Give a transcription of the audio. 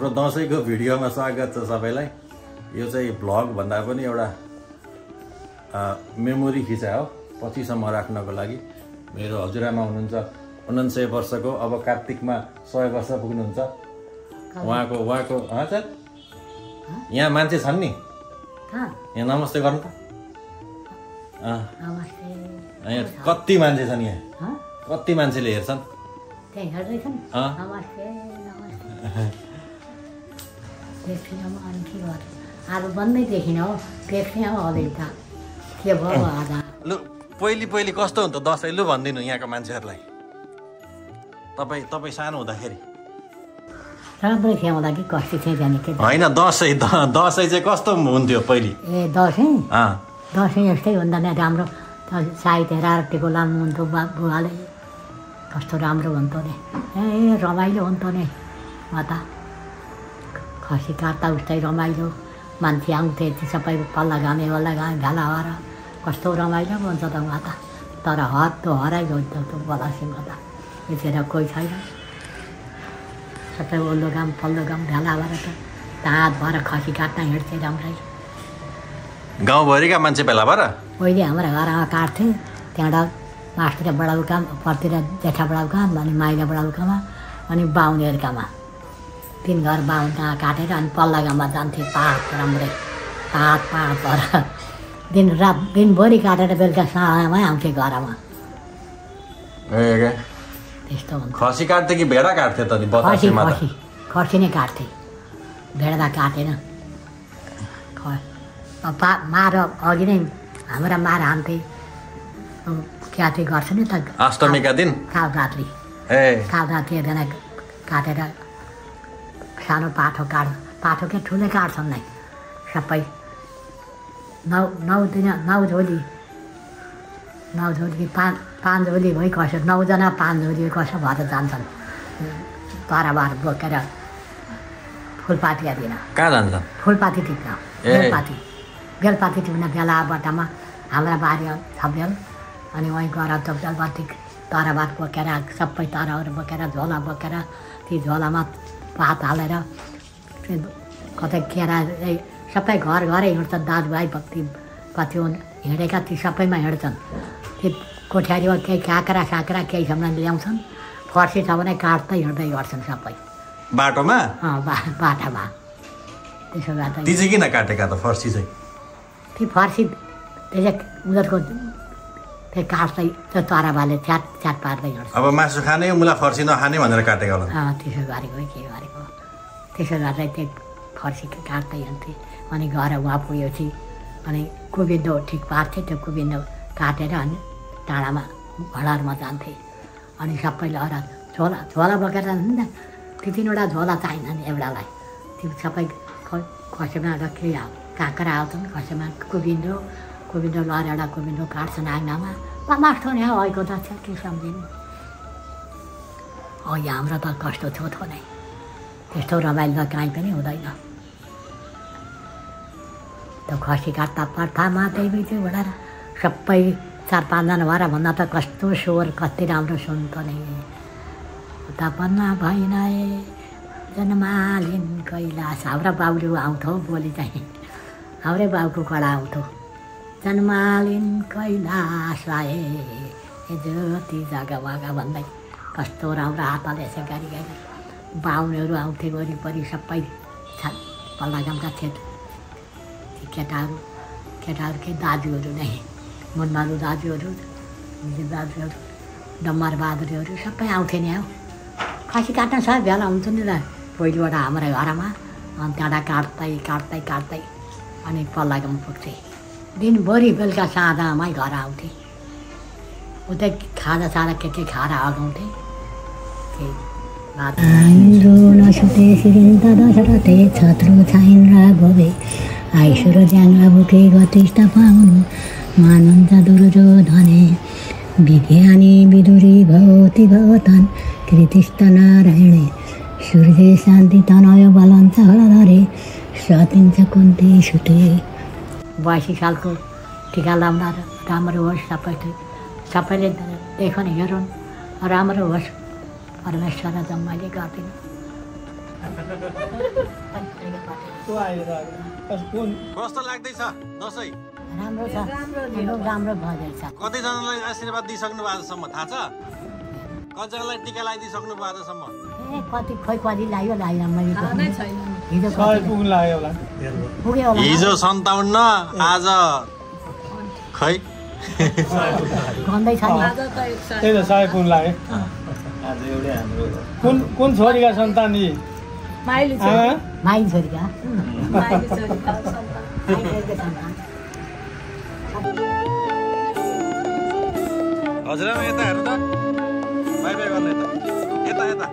हाम्रो दसैँको भिडियोमा स्वागत छ सबैलाई। यो चाहिँ भ्लग भन्दा पनि एउटा मेमोरी खिचा हो पछिसम्म राख्नको लागि। मेरो हजुरआमा हुनुहुन्छ 49 वर्षको, अब कार्तिकमा 100 वर्ष पुग्नुहुन्छ। उहाँको हजुर यहाँ मान्छे छन् नि, यहाँ नमस्ते गर्नु त। कति मान्छे छन् यहाँ, कति मान्छेले हेर्छन्? आलु बन्दै देखिन हो, के भयो आधा। लु पहिले कस्तो हुन्छ दसैँ, लु भनिदिनु यहाँको मान्छेहरूलाई। तपाईँ सानो हुँदाखेरि राम्रो थियो होला कि कस्तो थियो जाने के होइन, दसैँ चाहिँ कस्तो हुन्थ्यो पहिले? ए दसैँ यस्तै हुँदैन राम्रो। साहित्य राटिको लानुहुन्थ्यो बुवाले, कस्तो राम्रो हुन्थ्यो नि। ए रमाइलो हुन्थ्यो नि। म त खसी काट्दा उस्तै रमाइलो, मान्छे आउँथे सबै पल्ला घामे वल्ला घामे भेला भएर कस्तो रमाइलो हुन्छ त उहाँ त। तर हद हराइगयो त्यो बलासीमा त, यतिखेर कोही छैन। सबै ओल्लो गाम पल्लो गाम भेला भएर त दाँत भएर खसी काट्न हिँड्थे राम्रै। गाउँभरिका मान्छे भेला भएर पहिले हाम्रो घरमा काट्थे, त्यहाँबाट मास्तिर बडाउका पर्तिर जेठा बडाउका अनि माइला बडाउकामा अनि बाहुनेहरूकामा 3 घर बाहुन काटेर अनि पल्ला गाउँमा जान्थे। पात राम्रै पात भएर दिनभरि काटेर बेलुका साँझमै आउँथे घरमा। त्यस्तो हुन्छ। खसी काट्थे कि भेडा काट्थे त? खसी नै काट्थे, भेडा काटेन। मार अघि नै हाम्रा मार हान्थे, क्याथे गर्छ नि त अष्टमीका दिन कालरात्रि हेर्दैन काटेर सानो पाठो के ठुलै काट्छन् नै सबै। 9 झोली 5 झोली भइ कसो 9 जना 5 झोली कसो भएर जान्छन् तराबार बोकेर फुलपाती दिन। कहाँ जान्छ? फुलपाती टिप्न, बेलपाती टिप्न बेलाबटामा हाम्रा बारी छ बेल। अनि वहीँ गएर बेलपाती तराबार बोकेर सबै तराहरू बोकेर झोला बोकेर ती झोलामा पात हालेर कतै केरा सबै घरै हिँड्छन्। दाजुभाइ कति हिँडेका ती सबैमा हिँड्छन्। ती कोठ्यारीमा केही काँक्रा साक्रा केही सामान ल्याउँछन्। फर्सी छ भने काट्दै हिँड्दै गर्छन् सबै बाटोमा। बाटामा त्यसो गर्दा ती चाहिँ किन काटेका त फर्सी चाहिँ? ती फर्सी त्यसै उनीहरूको त्यो काट्दै त्यो तराबाले च्याट पार्दै हिँड्छ। अब मासु खाने मुला फर्सी नखाने भनेर काटेको होला। त्यसो गरेको के गरेको, त्यसो गर्दै त्यो फर्सी काट्दै हिँड्थे। अनि गएर उहाँ पुगेपछि अनि कुबिन्दो ठिक पार्थे, त्यो कुबिन्दो काटेर अनि टाढामा भडारमा जान्थे। अनि सबैले अर झोला बोकेर जान्छ। 3-3वटा झोला चाहिन्छ नि एउटालाई। त्यो सबै खसीमा के काँक्रा आउँछन्, खसीमा कुबिन्दो लएर एउटा कुबिन्दो काट्छन् आँगनामा। मास्टो नि अहिलेको त के सम्झिनु। अहिले हाम्रो त कस्तो छोटो नै, त्यस्तो रमाइलो त काहीँ पनि हुँदैन। त्यो खसी काट्दा पर्थामा त्यही थियो बढाएर सबै 4-5 जना भएर भन्दा त कस्तो स्वर कति राम्रो सुन्थ्यो नि। उता पन्ना भइनाए जन्मालिन कैलाश। हाम्रा बाबुले आउँथ्यो बोली चाहिँ, हाम्रै बाबुको कडा आउँथ्यो। जन्मालिन कैलाश आए ज्योति जगमगा भन्दै कस्तो राम्रो हातले यसो गरी बाहुनहरू आउँथे वरिपरि सबै पल्ला गाउँका केटाहरू के दाजुहरू नै मनमालु दाजुहरू डम्बर बहादुरहरू सबै आउँथे नि। खसी काट्न सब भेला हुन्छ नि त पहिलेबाट हाम्रो घरमा। अनि त्यहाँबाट काट्दै अनि पल्ला गाउँ पुग्थे। दिनभरि बेलुका साँझमै घर आउँथे। उतै खाजासाजा के खाएर अगाउँथे। नसुते सिरिन्त दशरथे छत्रु छाइन राघवे आइसुर ज्याङ्ला बुके गतिष्ठ पाउनु मानन्द दुर्योधने विज्ञानी विदुरी भगवती भगवतान कृतिष्ठ नारायणे सूर्य शान्ति तनय बलन्छ हळधरे सतिन्छ कुन्ती सुते। 82 सालको टिका लाउँदा राम्रो होस्, सबैले देखुन् हेरुन्, राम्रो होस्। परमेश्वर जम्माले गरिदिनु कस्तो लाग्दैछ दसैँ? राम्रो छ, राम्रो भइरहेछ। कतिजनालाई आशीर्वाद दिइसक्नु भएको आजसम्म थाहा छ? कतिजनालाई टिका लगाइदिइसक्नु भयो आजसम्म? कति कति लाग्यो मैले हिजो 57 आज खै भन्दैछ नि। त्यही त 100 पुग्न लाग्यो। कुन छोरीका सन्तान यी? माइली छोरीका हजुर यता हेर्नु त बाई बाई गर्नु यता